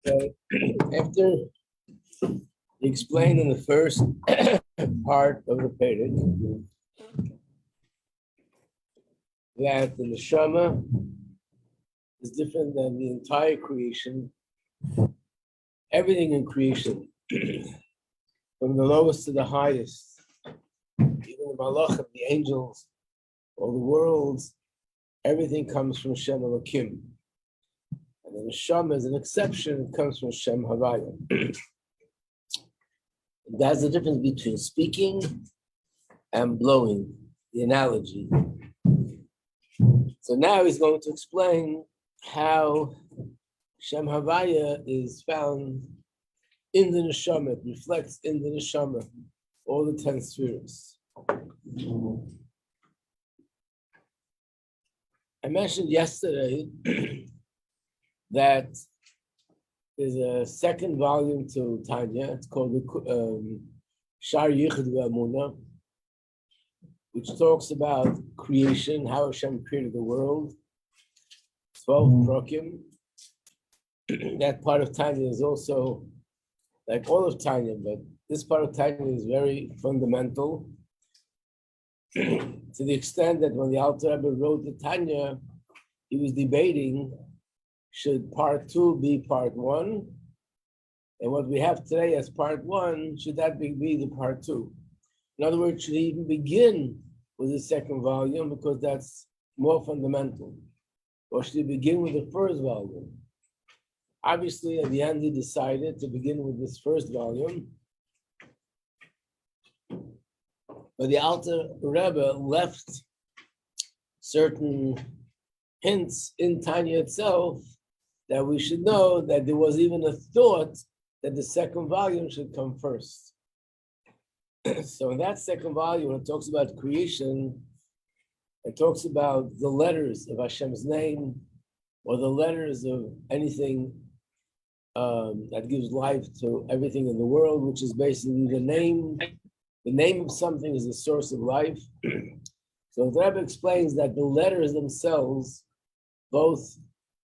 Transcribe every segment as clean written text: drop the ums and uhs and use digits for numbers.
Okay. After he explained in the first part of the Perek that the neshama is different than the entire creation, everything in creation, from the lowest to the highest, even the malachim, the angels, all the worlds, everything comes from Shem Elokim. And the neshama is an exception, it comes from Shem Havaya. That's the difference between speaking and blowing, the analogy. So now he's going to explain how Shem Havaya is found in the neshama, it reflects in the neshama, all the 10 spheres. I mentioned yesterday that there's a second volume to Tanya. It's called the Shar Yichud Ve'Amunah, which talks about creation, how Hashem created the world. 12 prokim. That part of Tanya is also like all of Tanya, but this part of Tanya is very fundamental to the extent that when the Alter Rebbe wrote the Tanya, he was debating, should part 2 be part 1? And what we have today as part 1, should that be the part 2? In other words, should he even begin with the second volume because that's more fundamental? Or should he begin with the first volume? Obviously, at the end, he decided to begin with this first volume. But the Alter Rebbe left certain hints in Tanya itself that we should know that there was even a thought that the second volume should come first. So in that second volume, when it talks about creation, it talks about the letters of Hashem's name or the letters of anything that gives life to everything in the world, which is basically the name. The name of something is the source of life. So the Rebbe explains that the letters themselves, both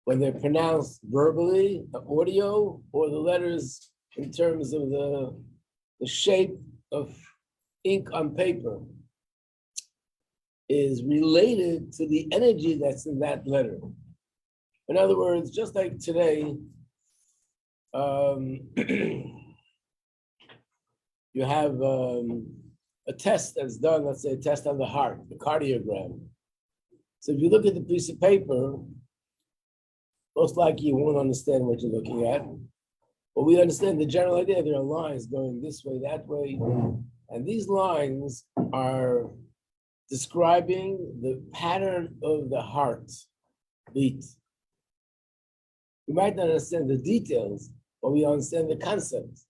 when they're pronounced verbally, the audio, or the letters in terms of the shape of ink on paper, is related to the energy that's in that letter. In other words, just like today, you have a test that's done, let's say a test on the heart, the cardiogram. So if you look at the piece of paper, most likely you won't understand what you're looking at. But we understand the general idea. There are lines going this way, that way. And these lines are describing the pattern of the heart beat. We might not understand the details, but we understand the concept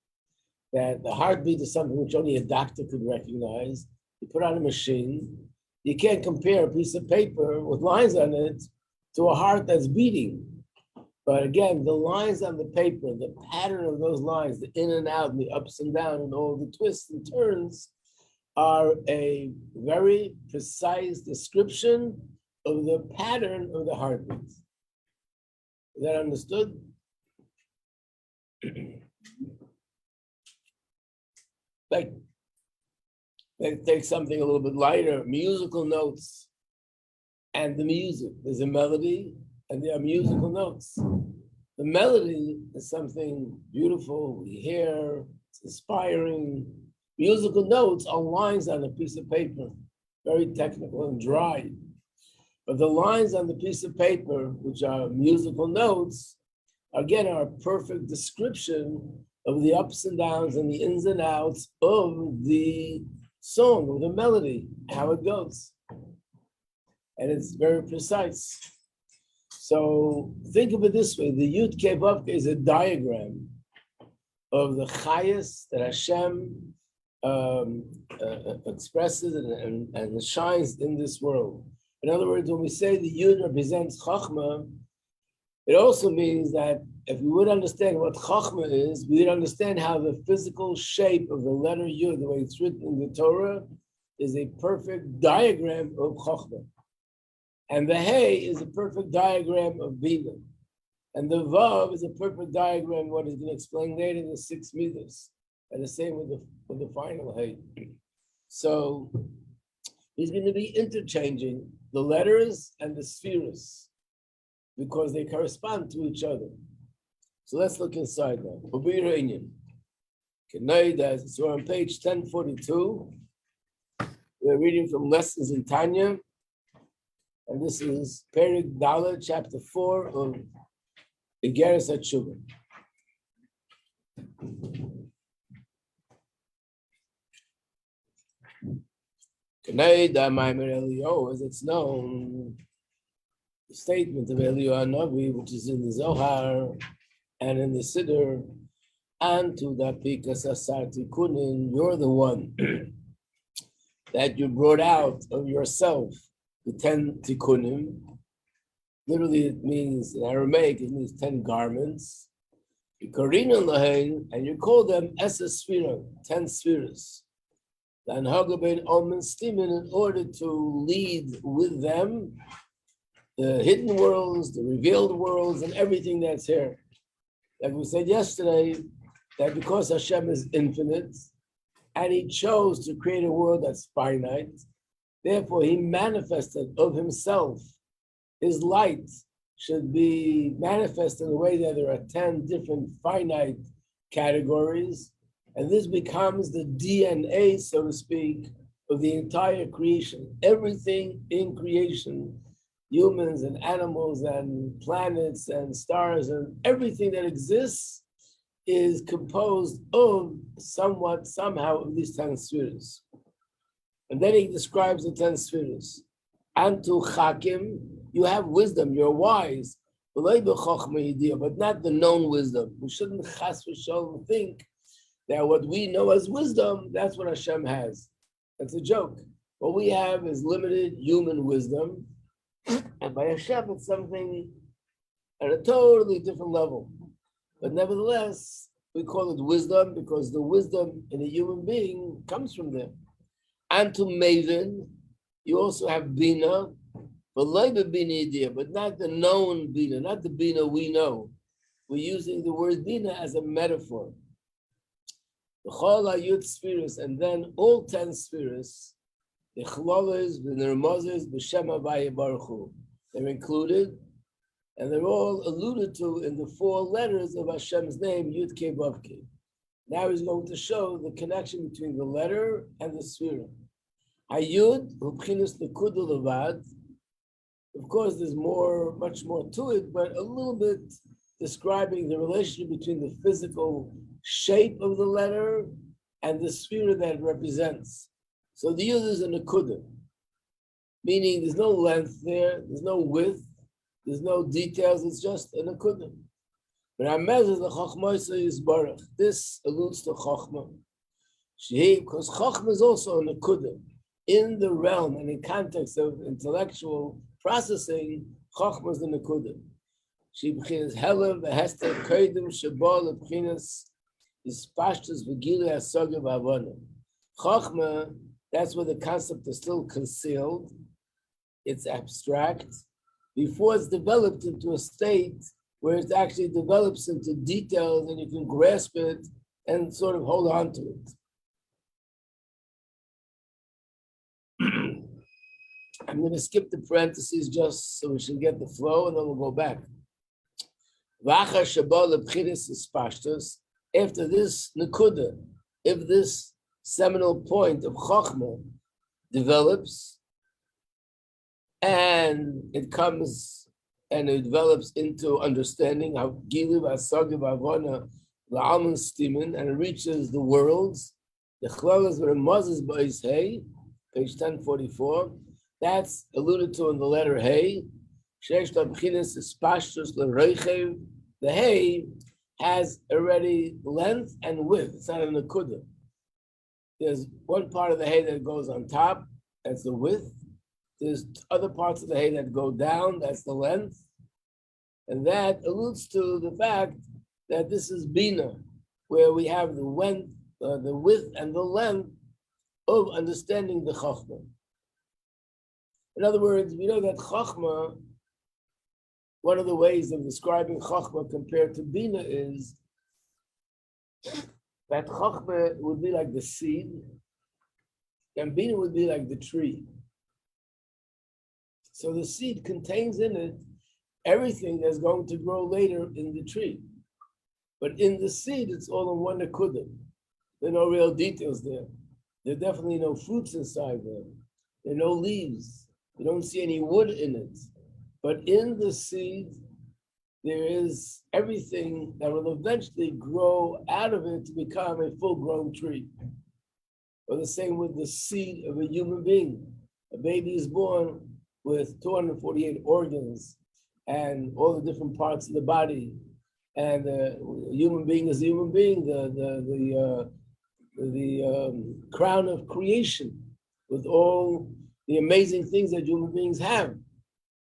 that the heartbeat is something which only a doctor could recognize. You put on a machine, you can't compare a piece of paper with lines on it to a heart that's beating. But again, the lines on the paper, the pattern of those lines, the in and out, and the ups and downs, and all the twists and turns are a very precise description of the pattern of the heartbeat. Is that understood? Like, let's take something a little bit lighter, musical notes and the music. There's a melody and there are musical notes. The melody is something beautiful, we hear, it's inspiring. Musical notes are lines on a piece of paper, very technical and dry. But the lines on the piece of paper, which are musical notes, again, are a perfect description of the ups and downs and the ins and outs of the song, of the melody, how it goes. And it's very precise. So think of it this way, the Yud Kei Vav Kei is a diagram of the chayas that Hashem expresses and shines in this world. In other words, when we say the Yud represents Chachma, it also means that if we would understand what Chachma is, we would understand how the physical shape of the letter Yud, the way it's written in the Torah, is a perfect diagram of Chachma. And the Hey is a perfect diagram of Bina. And the Vav is a perfect diagram, what is going to explain later in the 6 meters. And the same with the final height. So he's going to be interchanging the letters and the spheres because they correspond to each other. So let's look inside now. So on page 1042, we're reading from Lessons in Tanya, and this is Perik Dalet, chapter 4 of Iggeres haTeshuva. As it's known, the statement of Eliyahu Hanavi, which is in the Zohar and in the Siddur, and to the Pikas Asarti Kunin, you're the one that you brought out of yourself the 10 tikkunim. Literally, it means in Aramaic, it means 10 garments. And you call them Esa Sphira, 10 spheres. In order to lead with them the hidden worlds, the revealed worlds, and everything that's here. Like we said yesterday, that because Hashem is infinite, and he chose to create a world that's finite, therefore he manifested of himself. His light should be manifest in a way that there are 10 different finite categories, and this becomes the DNA, so to speak, of the entire creation. Everything in creation, humans and animals and planets and stars and everything that exists is composed of somehow of these 10 spheres. And then he describes the 10 spheres. Antu chakim, you have wisdom, you're wise, but not the known wisdom. We shouldn't chas v'sholom think that what we know as wisdom, that's what Hashem has. That's a joke. What we have is limited human wisdom, and by Hashem it's something at a totally different level. But nevertheless, we call it wisdom because the wisdom in a human being comes from there. And to Maven, you also have Bina, but not the known Bina, not the Bina we know. We're using the word Bina as a metaphor. The Chol HaYud spheres, and then all 10 spheres, the Chlolis, the Nirmozes, the Shem Havaya Baruch Hu, they're included, and they're all alluded to in the 4 letters of Hashem's name, Yud Kei Vav Kei. Now he's going to show the connection between the letter and the sphere. Hayud, Hubchinas Nekuda Levad. Of course, there's much more to it, but a little bit describing the relationship between the physical shape of the letter and the sphere that it represents. So the Yud is a Nekuda, meaning there's no length there, there's no width, there's no details, it's just a Nekuda. But Amez is the Chochmah Yisbarach. This alludes to Chochmah. Because Chochmah is also a Nekuda. In the realm and in context of intellectual processing, Chochmah is the Nekuda. She b'chinas Helev, v'hester koidim shebol b'chinas ispashtus v'gilui hasoga v'avona. Chochmah, that's where the concept is still concealed. It's abstract. Before it's developed into a state where it actually develops into details and you can grasp it and sort of hold on to it. I'm going to skip the parentheses just so we should get the flow, and then we'll go back. After this nekuda, if this seminal point of Chochmah develops, and it comes and it develops into understanding how Gilu Asagi Bavona La'alman Stimin, and it reaches the worlds, the Chlolas were Moses Ba'is Hey, page 1044. That's alluded to in the letter Hey. The Hey has already length and width. It's not a Nakuda. There's one part of the Hey that goes on top, that's the width. There's other parts of the Hey that go down, that's the length. And that alludes to the fact that this is Bina, where we have the width and the length of understanding the Chochmah. In other words, we know that Chochmah one of the ways of describing Chokhmah compared to Bina is that Chokhmah would be like the seed, and Bina would be like the tree. So the seed contains in it everything that's going to grow later in the tree. But in the seed, it's all in one nekuda. There are no real details there. There are definitely no fruits inside there. There are no leaves. You don't see any wood in it. But in the seed, there is everything that will eventually grow out of it to become a full-grown tree. Or the same with the seed of a human being. A baby is born with 248 organs and all the different parts of the body. And a human being is a human being, the crown of creation with all the amazing things that human beings have.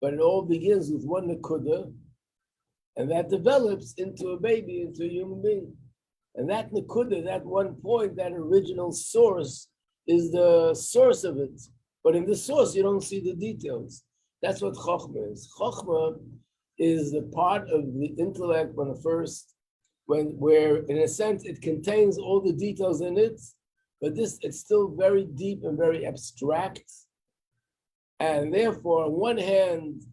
But it all begins with one nekuda, and that develops into a baby, into a human being. And that nekuda, that one point, that original source is the source of it. But in the source, you don't see the details. That's what Chokhmah is. Chokhmah is the part of the intellect where in a sense it contains all the details in it, but it's still very deep and very abstract. And therefore, on one hand,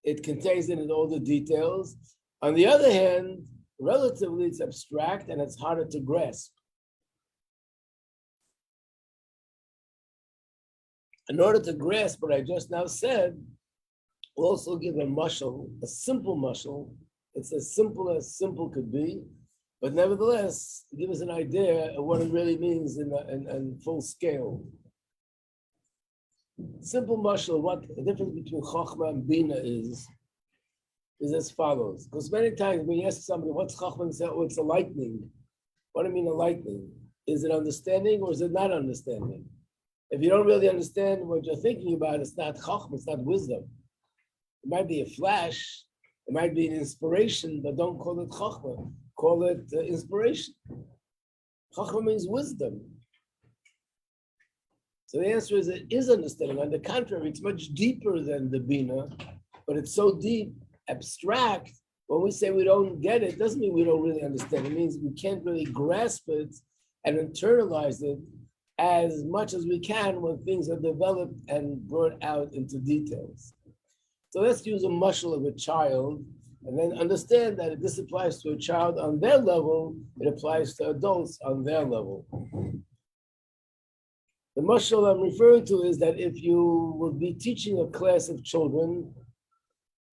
it contains in it all the details. On the other hand, relatively it's abstract and it's harder to grasp. In order to grasp what I just now said, we'll also give a mashal, a simple mashal. It's as simple could be, but nevertheless, give us an idea of what it really means in full scale. Simple mashal, what the difference between Chokhmah and Bina is as follows. Because many times when you ask somebody, what's Chokhmah, and say, oh, it's a lightning. What do you mean a lightning? Is it understanding or is it not understanding? If you don't really understand what you're thinking about, it's not Chokhmah, it's not wisdom. It might be a flash, it might be an inspiration, but don't call it Chokhmah. Call it inspiration. Chokhmah means wisdom. So the answer is it is understanding. On the contrary, it's much deeper than the Bina, but it's so deep, abstract. When we say we don't get it, doesn't mean we don't really understand. It means we can't really grasp it and internalize it as much as we can when things are developed and brought out into details. So let's use a mashal of a child and then understand that if this applies to a child on their level, it applies to adults on their level. The mashal I'm referring to is that if you would be teaching a class of children,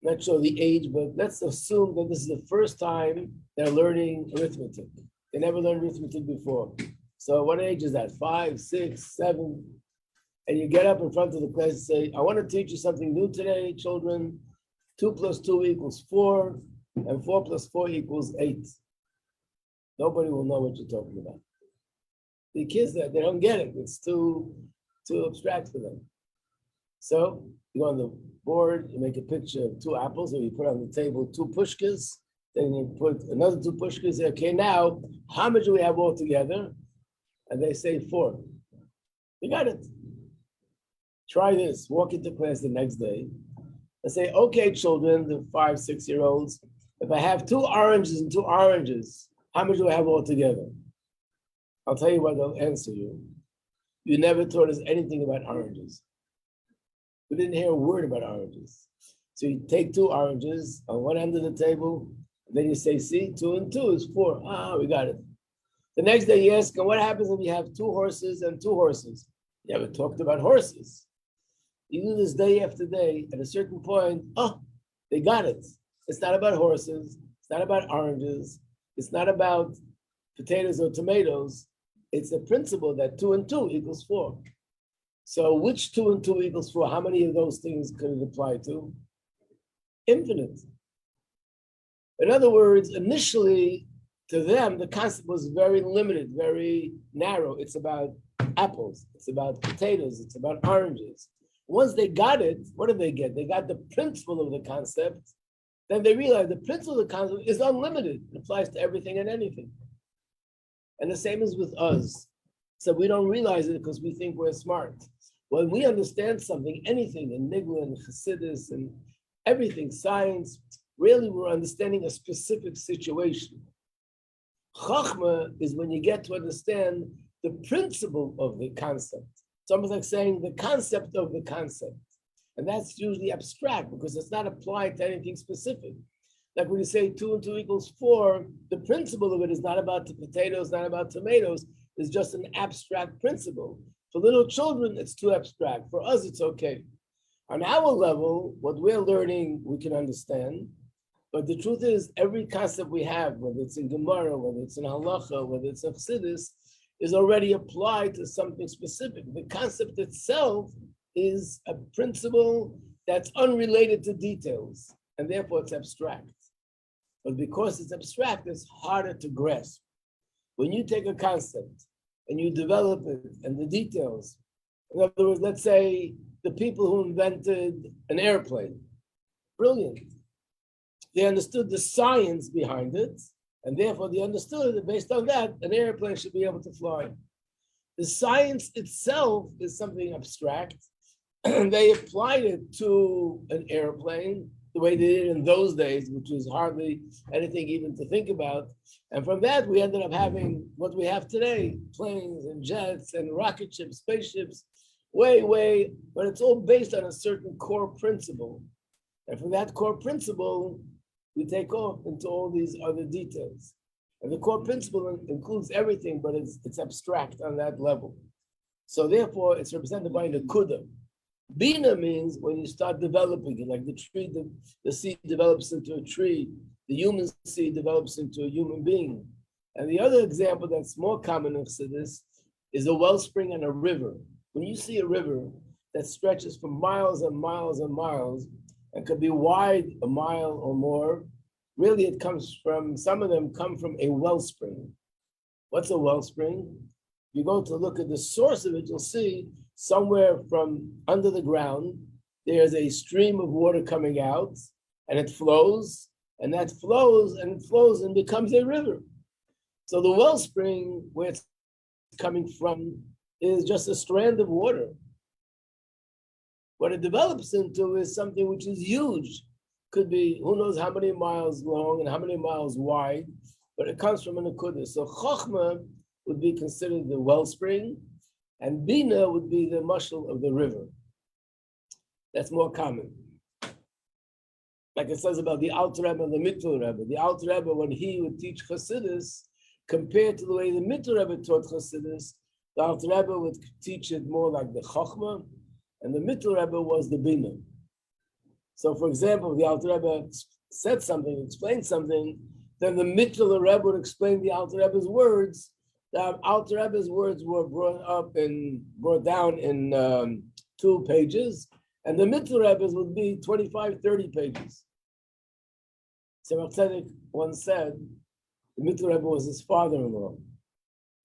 not sure the age, but let's assume that this is the first time they're learning arithmetic. They never learned arithmetic before. So what age is that? 5, 6, 7? And you get up in front of the class and say, I want to teach you something new today, children. 2 plus 2 equals 4, and 4 plus 4 equals 8. Nobody will know what you're talking about. The kids, they don't get it. It's too abstract for them. So you go on the board, you make a picture of 2 apples, or you put on the table 2 pushkas, then you put another 2 pushkas. Say, okay, now, how much do we have all together? And they say 4. You got it. Try this. Walk into class the next day and say, okay, children, the 5, 6-year-olds, if I have 2 oranges and 2 oranges, how much do I have all together? I'll tell you what they'll answer you. You never taught us anything about oranges. We didn't hear a word about oranges. So you take 2 oranges on one end of the table, and then you say, see, 2 and 2 is 4. Ah, we got it. The next day you ask them, what happens if you have 2 horses and 2 horses? You haven't talked about horses. You do this day after day. At a certain point, they got it. It's not about horses. It's not about oranges. It's not about potatoes or tomatoes. It's a principle that 2 and 2 equals 4. So which 2 and 2 equals 4? How many of those things could it apply to? Infinite. In other words, initially, to them, the concept was very limited, very narrow. It's about apples. It's about potatoes. It's about oranges. Once they got it, what did they get? They got the principle of the concept. Then they realized the principle of the concept is unlimited. It applies to everything and anything. And the same is with us. So we don't realize it because we think we're smart. When we understand something, anything, in Nigla and Chassidus and everything, science, really we're understanding a specific situation. Chachma is when you get to understand the principle of the concept. It's almost like saying the concept of the concept. And that's usually abstract because it's not applied to anything specific. Like when you say 2 and 2 equals 4, the principle of it is not about the potatoes, not about tomatoes. It's just an abstract principle. For little children, it's too abstract. For us, it's okay. On our level, what we're learning, we can understand. But the truth is, every concept we have, whether it's in Gemara, whether it's in Halacha, whether it's in Chassidus, is already applied to something specific. The concept itself is a principle that's unrelated to details, and therefore it's abstract. But because it's abstract, it's harder to grasp. When you take a concept and you develop it and the details, in other words, let's say the people who invented an airplane, brilliant. They understood the science behind it, and therefore they understood that based on that, an airplane should be able to fly. The science itself is something abstract, and they applied it to an airplane the way they did in those days, which was hardly anything even to think about. And from that, we ended up having what we have today, planes and jets and rocket ships, spaceships, way, but it's all based on a certain core principle. And from that core principle, we take off into all these other details. And the core principle includes everything, but it's abstract on that level. So therefore, it's represented by the Nakuda. Bina means when you start developing it, like the tree, the seed develops into a tree, the human seed develops into a human being. And the other example that's more common in Chassidus is a wellspring and a river. When you see a river that stretches for miles and miles and miles, and could be wide a mile or more, really it comes from, some of them come from a wellspring. What's a wellspring? If you go to look at the source of it, you'll see somewhere from under the ground, there's a stream of water coming out, and it flows, and that flows, and it flows and becomes a river. So the wellspring, where it's coming from, is just a strand of water. What it develops into is something which is huge. Could be, who knows how many miles long and how many miles wide, but it comes from an Nakuda. So Chochmah would be considered the wellspring, and Bina would be the mashal of the river. That's more common. Like it says about the Alter Rebbe and the Mittel Rebbe. The Alter Rebbe, when he would teach Chassidus, compared to the way the Mittel Rebbe taught Chassidus, the Alter Rebbe would teach it more like the Chochmah, and the Mittel Rebbe was the Bina. So for example, if the Alter Rebbe said something, explained something, then the Mittel Rebbe would explain the Alter Rebbe's words. The Alter Rebbe's words were brought down in 2 pages, and the Mittel Rebbe's would be 25, 30 pages. Tzemach Tzedek once said, the Mittel Rebbe was his father-in-law.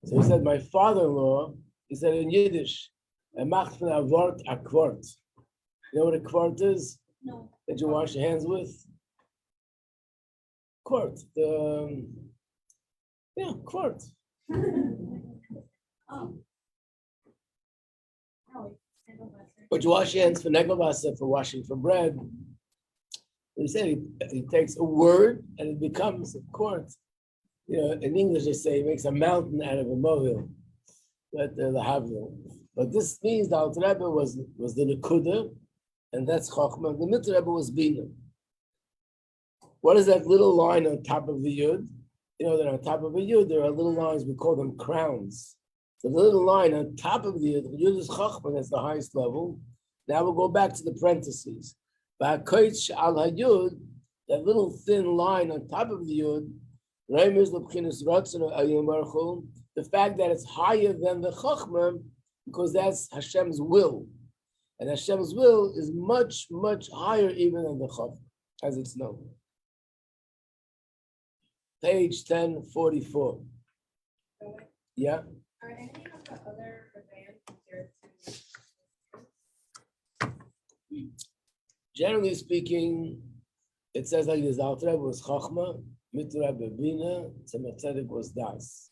So he said, my father-in-law, he said in Yiddish, macht von a Wort a Quart. You know what a quart is? No. That you wash your hands with? Quart. Quart. Oh. But you wash your hands for negovasa, for washing for bread. He said he takes a word and it becomes a quart. You know, in English they say he makes a mountain out of a molehill. But the Havil. But this means the Alter Rebbe was the Nakuda, and that's Chochmah. The Mittel Rebbe was Bina. What is that little line on top of the Yud? You know that on top of a Yud, there are little lines, we call them crowns. So the little line on top of the Yud is Chochmah, that's the highest level. Now we'll go back to the parentheses. Ba'akoitz al HaYud, that little thin line on top of the Yud, the fact that it's higher than the Chochmah, because that's Hashem's will. And Hashem's will is much, much higher even than the Chochmah, as it's known. Page 1044. Yeah? Are any of the other events compared to? Generally speaking, it says like this, Alter Rebbe was Chochmah, Mittel Rebbe Bina, Tzemach Tzedek was Das.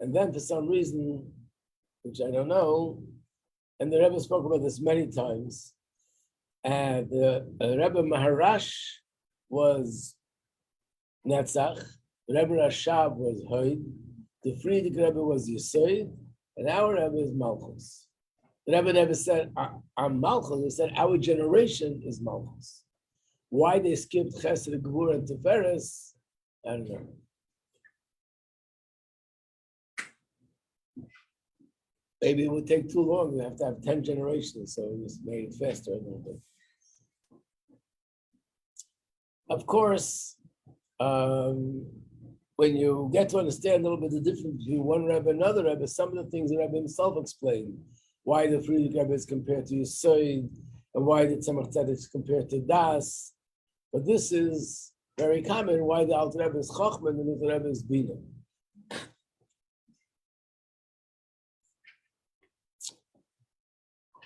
And then for some reason, which I don't know, and the Rebbe spoke about this many times, and the Rebbe Maharash was Netzach, the Rebbe Rashab was Hoid, the Friedrich Rebbe was Yesod, and our Rebbe is Malchus. The Rebbe never said, I'm Malchus, he said, our generation is Malchus. Why they skipped Chesed, Gvur, and Tiferes, I don't know. Maybe it would take too long. We have to have 10 generations, so we just made it faster a little bit. Of course, when you get to understand a little bit the difference between one Rebbe and another Rebbe, some of the things the Rebbe himself explained, why the Friedrich Rebbe is compared to Yesod, and why the Tzemach Tzedek is compared to Das. But this is very common, why the Alter Rebbe is Chochmah and the Alter Rebbe is Bina.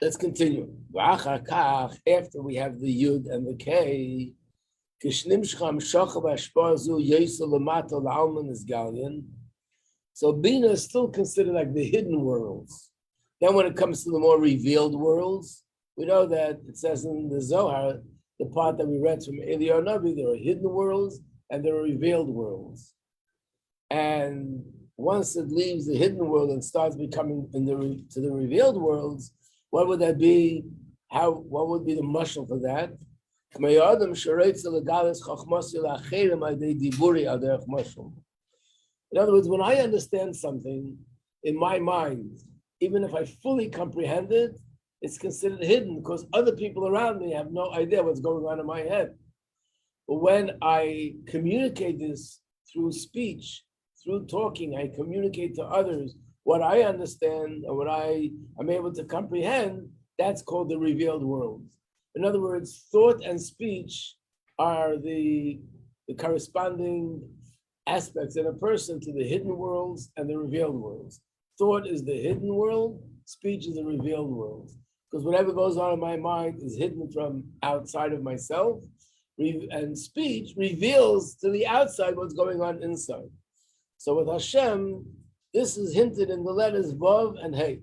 Let's continue. After we have the Yud and the K, so Bina is still considered like the hidden worlds. Then when it comes to the more revealed worlds, we know that it says in the Zohar, the part that we read from Eliyahu Navi, there are hidden worlds and there are revealed worlds. And once it leaves the hidden world and starts becoming to the revealed worlds, what would that be? What would be the mashal for that? In other words, when I understand something in my mind, even if I fully comprehend it, it's considered hidden because other people around me have no idea what's going on in my head. But when I communicate this through speech, through talking, I communicate to others what I understand and what I am able to comprehend, that's called the revealed world. In other words, thought and speech are the corresponding aspects in a person to the hidden worlds and the revealed worlds. Thought is the hidden world, speech is the revealed world. Because whatever goes on in my mind is hidden from outside of myself, and speech reveals to the outside what's going on inside. So with Hashem, this is hinted in the letters Vav and Hey.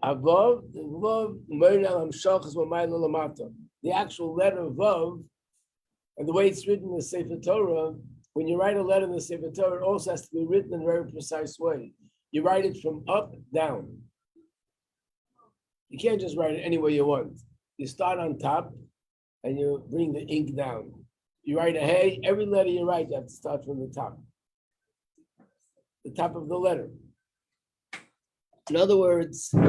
Vav, the actual letter Vav, and the way it's written in the Sefer Torah, when you write a letter in the Sefer Torah, it also has to be written in a very precise way. You write it from up, down. You can't just write it any way you want. You start on top, and you bring the ink down. You write a Hey, every letter you write, you have to start from the top of the letter. In other words, if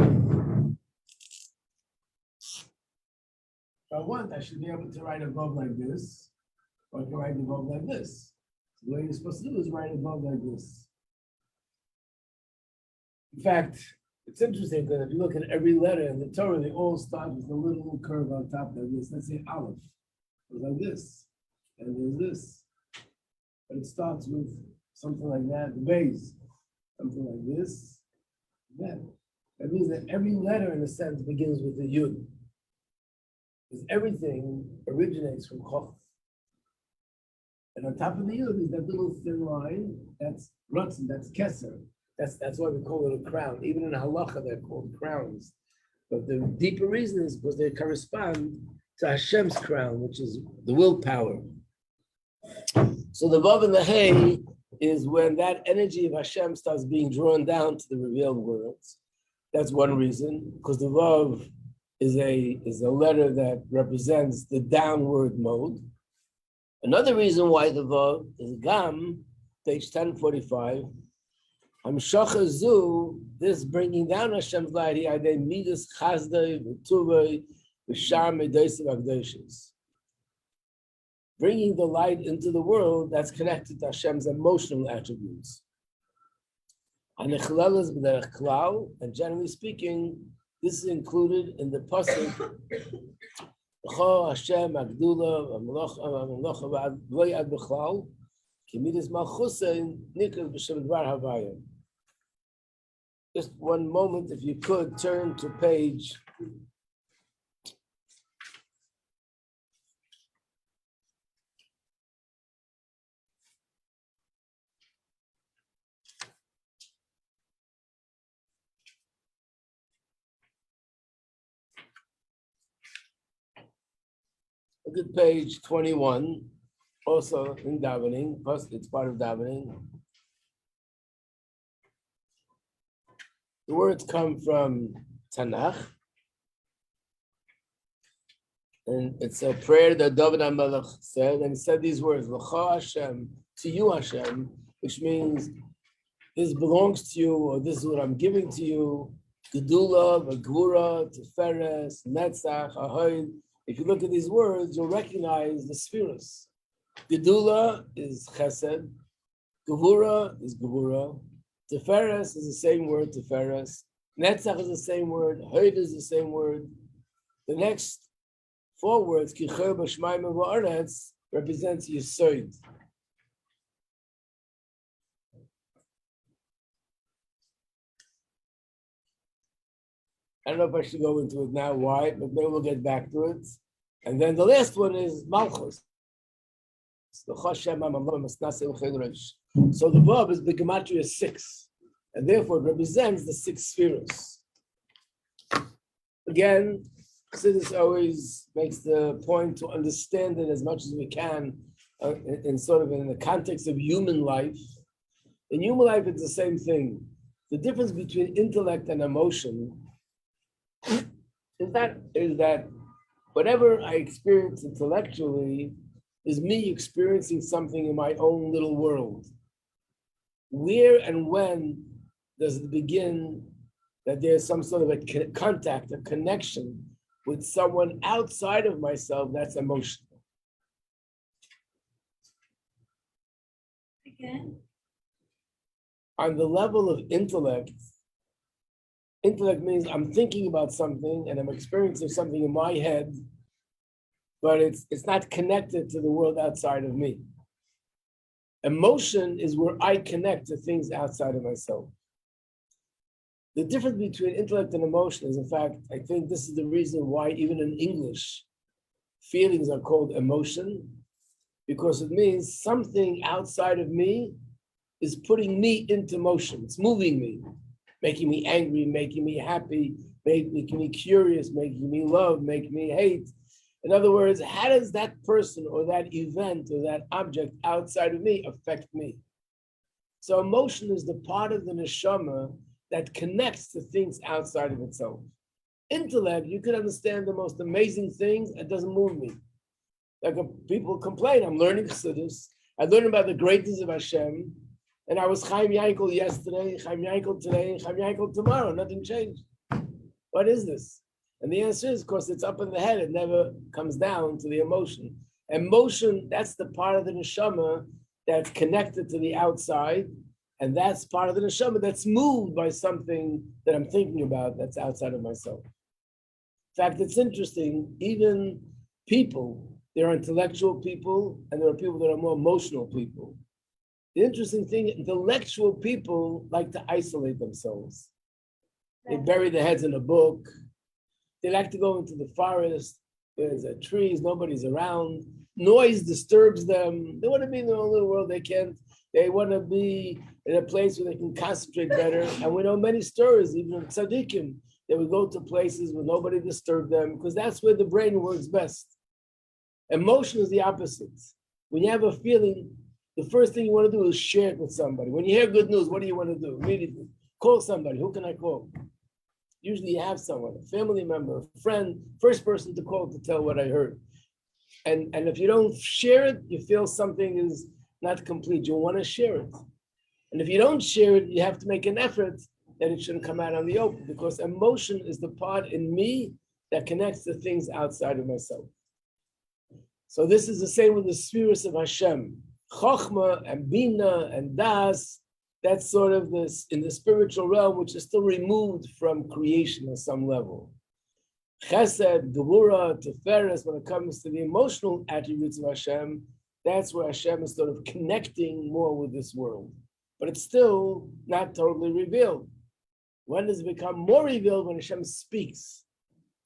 I want, I should be able to write a Vav like this, or I can write a Vav like this. So the way you're supposed to do is write a Vav like this. In fact, it's interesting because if you look at every letter in the Torah, they all start with a little curve on top like this. Let's say Aleph, goes like this, and there's this. But it starts with something like that, the base, something like this, that. That means that every letter, in a sense, begins with a Yud. Because everything originates from Chof. And on top of the Yud is that little thin line, that's Ratzin, that's Keser. That's why we call it a crown. Even in Halacha, they're called crowns. But the deeper reason is because they correspond to Hashem's crown, which is the willpower. So the Vav and the Hey is when that energy of Hashem starts being drawn down to the revealed worlds. That's one reason, because the Vav is a letter that represents the downward mode. Another reason why the Vav is Gam, page 1045. Hamshacha zu, this bringing down Hashem's light, he had midas chazdei v'tuvei v'shar medaisiv akdoshes. Bringing the light into the world that's connected to Hashem's emotional attributes. And generally speaking, this is included in the pasuk. Hashem Agdula Just one moment, if you could turn to page Look at page 21, also in davening, plus it's part of davening. The words come from Tanakh, and it's a prayer that David HaMelech said, and he said these words, L'cha Hashem, to you Hashem, which means this belongs to you, or this is what I'm giving to you, Gedula, V'gvura, Tiferes, Netzach, Ahoid. If you look at these words, you'll recognize the spheres. Gedula is Chesed, Gevura is Gevura, Tiferes is the same word, Tiferes, Netzach is the same word, Hoid is the same word. The next four words, Kicher B'Shmaim V'Aretz, represents Yesod. I don't know if I should go into it now, why, but maybe we'll get back to it. And then the last one is Malchus. So the Vav is the Gematria 6, and therefore it represents the 6 spheres. Again, Chassidus always makes the point to understand it as much as we can in sort of in the context of human life. In human life, it's the same thing. The difference between intellect and emotion is that whatever I experience intellectually is me experiencing something in my own little world. Where and when does it begin that there's some sort of a contact, a connection with someone outside of myself? That's emotion. Again? On the level of intellect means I'm thinking about something and I'm experiencing something in my head, but it's not connected to the world outside of me. Emotion is where I connect to things outside of myself. The difference between intellect and emotion is, in fact, I think this is the reason why even in English, feelings are called emotion, because it means something outside of me is putting me into motion. It's moving me, making me angry, making me happy, making me curious, making me love, making me hate. In other words, how does that person or that event or that object outside of me affect me? So emotion is the part of the neshama that connects to things outside of itself. Intellect, you can understand the most amazing things, it doesn't move me. Like people complain, I'm learning Chassidus, I learned about the greatness of Hashem, and I was Chaim Yankel yesterday, Chaim Yankel today, Chaim Yankel tomorrow, nothing changed. What is this? And the answer is, of course, it's up in the head. It never comes down to the emotion. Emotion, that's the part of the neshama that's connected to the outside. And that's part of the neshama that's moved by something that I'm thinking about that's outside of myself. In fact, it's interesting, even people, there are intellectual people and there are people that are more emotional people. The interesting thing, intellectual people like to isolate themselves. They bury their heads in a book. They like to go into the forest. There's trees, nobody's around. Noise disturbs them. They want to be in their own little world. They can't. They want to be in a place where they can concentrate better. And we know many stories, even of tzaddikim, they would go to places where nobody disturbed them because that's where the brain works best. Emotion is the opposite. When you have a feeling, the first thing you want to do is share it with somebody. When you hear good news, what do you want to do? Immediately, call somebody. Who can I call? Usually you have someone, a family member, a friend, first person to call to tell what I heard. And if you don't share it, you feel something is not complete. You want to share it. And if you don't share it, you have to make an effort that it shouldn't come out on the open, because emotion is the part in me that connects to things outside of myself. So this is the same with the spheres of Hashem. Chochmah and Bina and Das, that's sort of this in the spiritual realm, which is still removed from creation on some level. Chesed, Gevura, Tiferes, when it comes to the emotional attributes of Hashem, that's where Hashem is sort of connecting more with this world. But it's still not totally revealed. When does it become more revealed? When Hashem speaks.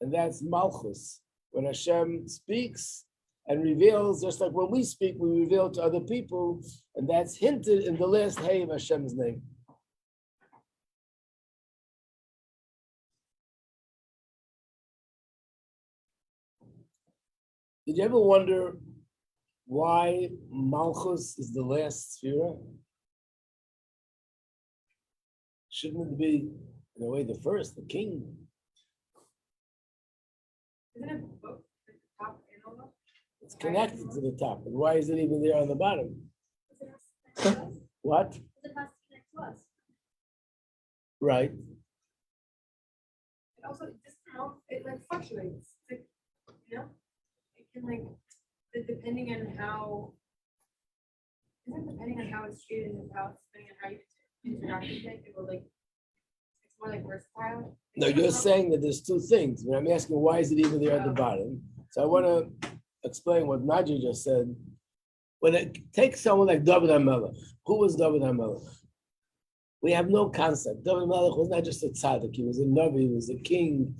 And that's Malchus. When Hashem speaks and reveals, just like when we speak, we reveal to other people, and that's hinted in the last Hey of Hashem's name. Did you ever wonder why Malchus is the last sphere? Shouldn't it be, in a way, the first, the king? Isn't it both at the top and on the? It's connected to the top. And why is it even there on the bottom? Because it has to connect to us. What? Because it has to connect to us. Right. And also, it just, it like fluctuates. It's like, it can like, depending on how, isn't it depending on how it's treated and how it's depending on how you interact with it, it will like, it's more like versatile. No, you're saying that there's two things. When I'm asking why is it even there at the bottom? So I want to explain what Nadia just said. When it takes someone like David HaMelech, who was David HaMelech? We have no concept. David HaMelech was not just a tzaddik. He was a navi. He was a king.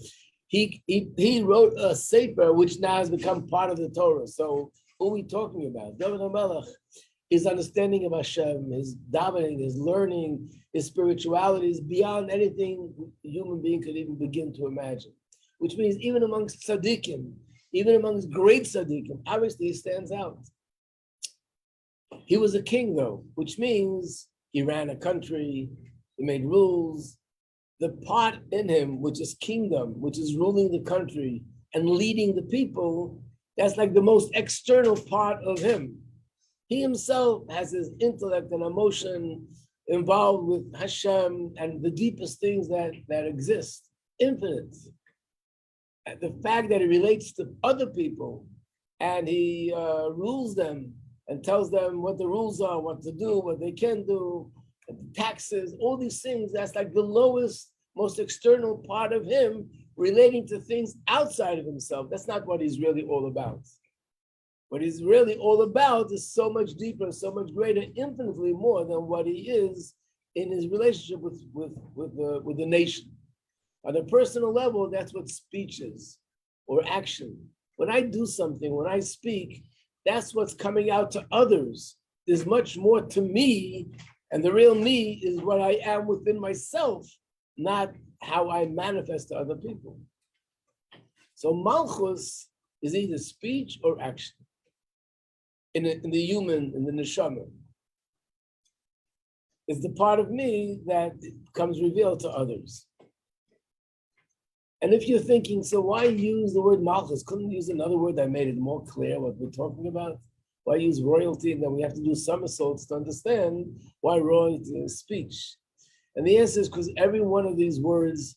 He wrote a sefer which now has become part of the Torah. So who are we talking about? David HaMelech, his understanding of Hashem, his davening, his learning, his spirituality is beyond anything a human being could even begin to imagine. Which means even amongst tzaddikim, even amongst great tzaddikim, obviously he stands out. He was a king though, which means he ran a country, he made rules. The part in him, which is kingdom, which is ruling the country and leading the people, that's like the most external part of him. He himself has his intellect and emotion involved with Hashem and the deepest things that exist, infinite. And the fact that he relates to other people and he rules them and tells them what the rules are, what to do, what they can do, taxes, all these things, that's like the lowest, most external part of him relating to things outside of himself. That's not what he's really all about. What he's really all about is so much deeper, so much greater, infinitely more than what he is in his relationship with the nation. On a personal level, that's what speech is, or action. When I do something, when I speak, that's what's coming out to others. There's much more to me, and the real me is what I am within myself, not how I manifest to other people. So Malchus is either speech or action in the human, in the neshama. It's the part of me that becomes revealed to others. And if you're thinking, so why use the word Malchus? Couldn't you use another word that made it more clear what we're talking about? Why use royalty? And then we have to do somersaults to understand why royalty is speech. And the answer is because every one of these words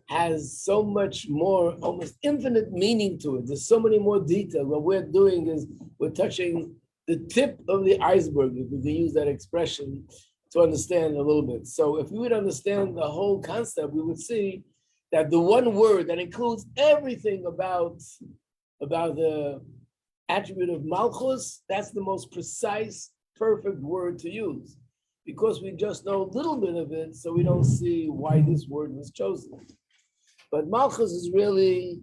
has so much more, almost infinite meaning to it. There's so many more details. What we're doing is we're touching the tip of the iceberg, if we can use that expression, to understand a little bit. So if we would understand the whole concept, we would see that the one word that includes everything about the attribute of Malchus, that's the most precise, perfect word to use. Because we just know a little bit of it, so we don't see why this word was chosen. But Malchus is really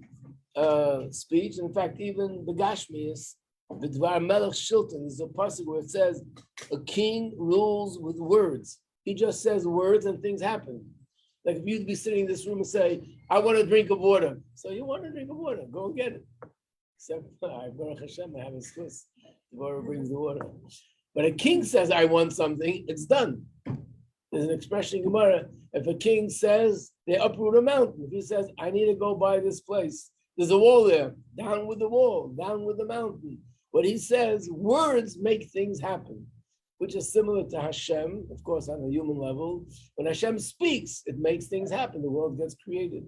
speech. In fact, even the Gashmias, the Dvar Melech Shilton, is a pasuk where it says, a king rules with words. He just says words and things happen. Like if you'd be sitting in this room and say, I want a drink of water. So you want a drink of water, go and get it. Except, Baruch Hashem, I have a swiss. The water brings the water. But a king says, I want something, it's done. There's an expression in Gemara, if a king says, they uproot a mountain. If he says, I need to go by this place, there's a wall there, down with the wall, down with the mountain. What he says, words make things happen, which is similar to Hashem, of course, on a human level. When Hashem speaks, it makes things happen, the world gets created.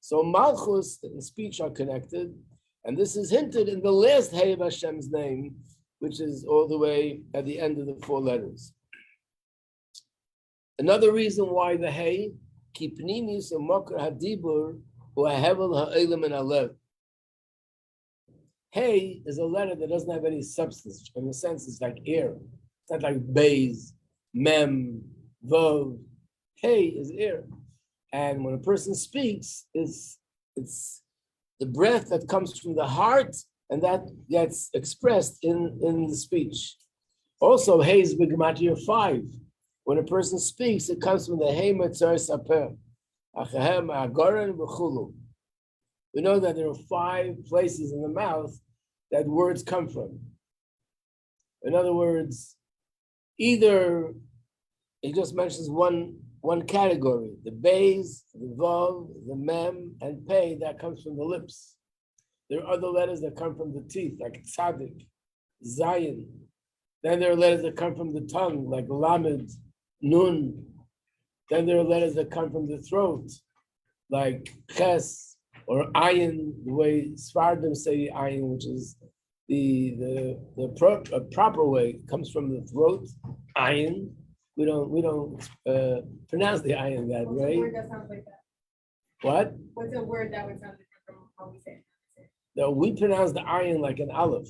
So Malchus and speech are connected, and this is hinted in the last Hey of Hashem's name, which is all the way at the end of the 4 letters. Another reason why the Hey, Kipnimis and Mokar Hadibur, or Hevel Ha'elam and Alev. Hey is a letter that doesn't have any substance. In a sense, it's like air. It's not like Beis, Mem, Vav. Hey is air. And when a person speaks, it's the breath that comes from the heart, and that gets expressed in the speech. Also, Hey is B'Gematria 5. When a person speaks, it comes from the Hey Metzar Saper. Achahem Agoran V'Chulu. We know that there are 5 places in the mouth that words come from. In other words, either he just mentions one category, the bays, the vav, the mem, and pei, that comes from the lips. There are other letters that come from the teeth, like tzadik, zayin. Then there are letters that come from the tongue, like lamed, nun. Then there are letters that come from the throat, like ches or ayin, the way Sfardim say ayin, which is the proper way, comes from the throat, ayin. We don't pronounce the ayin that What's way. a word that sounds like that? What? What's a word that would sound different from how we say it? No, we pronounce the ayin like an aleph,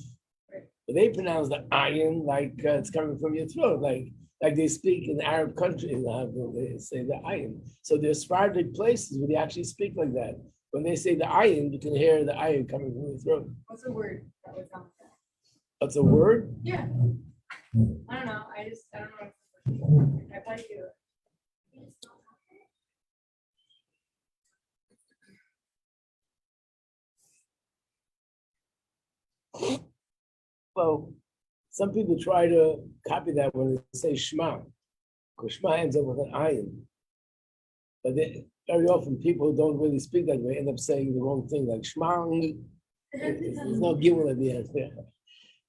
but they pronounce the ayin like it's coming from your throat, like they speak in Arab countries. They say the ayin. So there's Sephardic places where they actually speak like that. When they say the ayin, you can hear the ayin coming from the throat. What's a word that would sound like that? What's a word? Yeah. I don't know. I don't know. I probably do. Well, some people try to copy that when they say Shema, because Shema ends up with an ayin. But very often people who don't really speak that way end up saying the wrong thing, like Shema. There's no gimel at the end.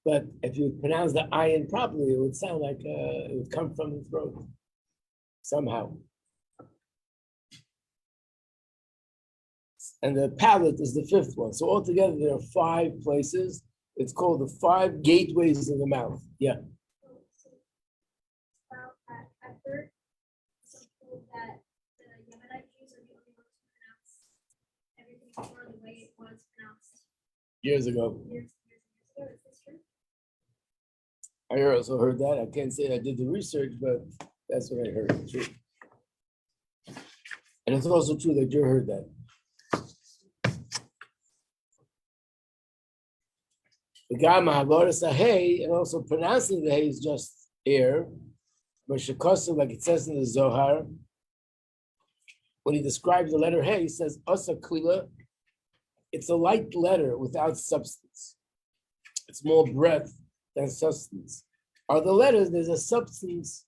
But if you pronounce the ayin properly, it would sound like it would come from the throat somehow. And the palate is the fifth one. So altogether there are 5 places. It's called the 5 gateways of the mouth. Yeah. At first, some told that the Yemenite Jews are the only ones who pronounce everything before the way it was pronounced Years ago. years ago. Is this true? I also heard that. I can't say I did the research, but that's what I heard. True. And it's also true that you heard that. The gamma haloris hey, and also pronouncing the hey is just air. But shikosu, like it says in the Zohar, when he describes the letter hey, he says asa klila. It's a light letter without substance. It's more breath than substance. Are the letters, there's a substance,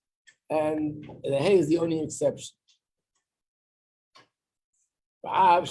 and the hey is the only exception. Even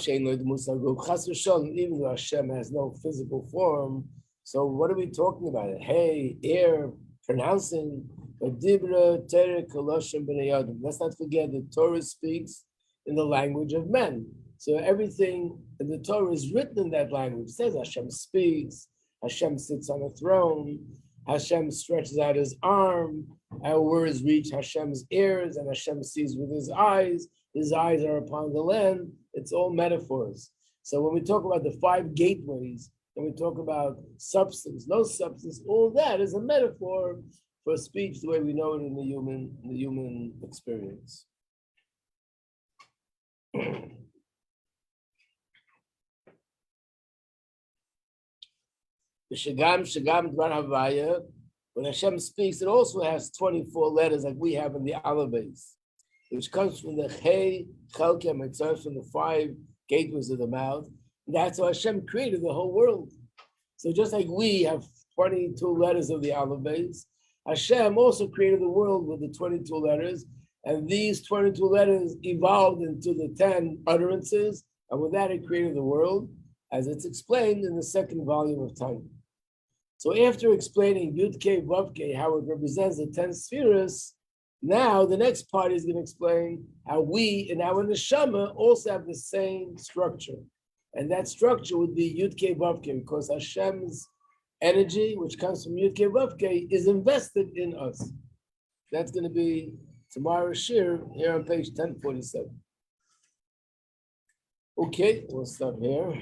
though Hashem has no physical form, so what are we talking about? Hey, air, pronouncing, but dibra tere koloshim b'nei adam. Let's not forget the Torah speaks in the language of men. So everything in the Torah is written in that language. It says Hashem speaks, Hashem sits on a throne, Hashem stretches out his arm, our words reach Hashem's ears, and Hashem sees with his eyes are upon the land. It's all metaphors. So when we talk about the 5 gateways, and we talk about substance, no substance, all that is a metaphor for speech the way we know it in the human experience. When Hashem speaks, it also has 24 letters like we have in the alphabets, which comes from the Hey, Chelkem, and starts from the 5 gateways of the mouth. That's how Hashem created the whole world. So just like we have 22 letters of the alphabets, Hashem also created the world with the 22 letters, and these 22 letters evolved into the 10 utterances, and with that, it created the world, as it's explained in the 2nd volume of Time. So after explaining Yud Kei Vav Kei, how it represents the 10 spheres, now the next part is going to explain how we in our neshama also have the same structure. And that structure would be Yud Kei Vav Kei, because Hashem's energy, which comes from Yud Kei Vav Kei, is invested in us. That's going to be tomorrow's shir here on page 1047. Okay, we'll stop here.